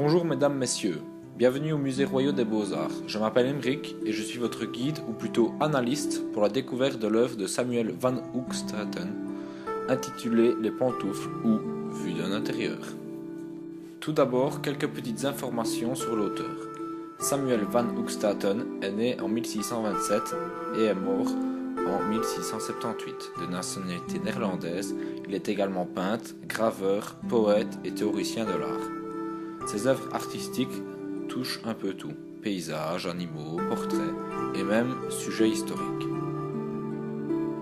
Bonjour mesdames, messieurs, bienvenue au Musée Royal des Beaux-Arts. Je m'appelle Emeric et je suis votre guide, ou plutôt analyste, pour la découverte de l'œuvre de Samuel van Hoogstraten, intitulée Les Pantoufles ou Vue d'un intérieur. Tout d'abord, quelques petites informations sur l'auteur. Samuel van Hoogstraten est né en 1627 et est mort en 1678. De nationalité néerlandaise, il est également peintre, graveur, poète et théoricien de l'art. Ses œuvres artistiques touchent un peu tout, paysages, animaux, portraits et même sujets historiques.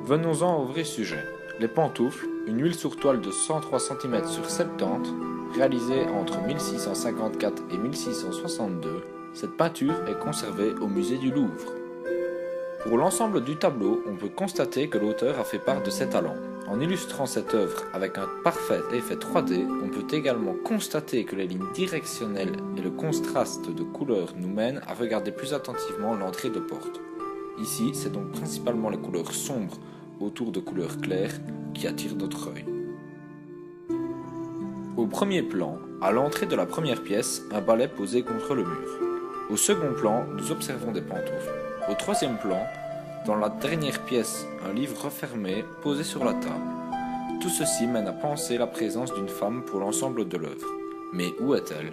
Venons-en au vrai sujet. Les Pantoufles, une huile sur toile de 103 cm sur 70, réalisée entre 1654 et 1662, cette peinture est conservée au musée du Louvre. Pour l'ensemble du tableau, on peut constater que l'auteur a fait part de ses talents. En illustrant cette œuvre avec un parfait effet 3D, on peut également constater que les lignes directionnelles et le contraste de couleurs nous mènent à regarder plus attentivement l'entrée de porte. Ici, c'est donc principalement les couleurs sombres autour de couleurs claires qui attirent notre œil. Au premier plan, à l'entrée de la première pièce, un balai posé contre le mur. Au second plan, nous observons des pantoufles. Au troisième plan, dans la dernière pièce, un livre refermé posé sur la table. Tout ceci mène à penser la présence d'une femme pour l'ensemble de l'œuvre. Mais où est-elle?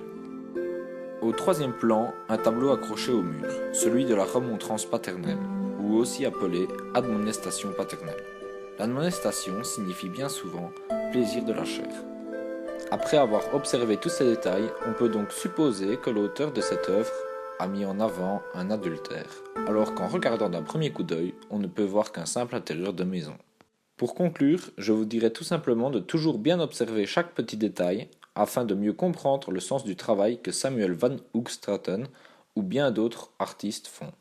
Au troisième plan, un tableau accroché au mur, celui de la remontrance paternelle, ou aussi appelé admonestation paternelle. L'admonestation signifie bien souvent plaisir de la chair. Après avoir observé tous ces détails, on peut donc supposer que l'auteur de cette œuvre a mis en avant un adultère, alors qu'en regardant d'un premier coup d'œil, on ne peut voir qu'un simple intérieur de maison. Pour conclure, je vous dirais tout simplement de toujours bien observer chaque petit détail, afin de mieux comprendre le sens du travail que Samuel van Hoogstraten ou bien d'autres artistes font.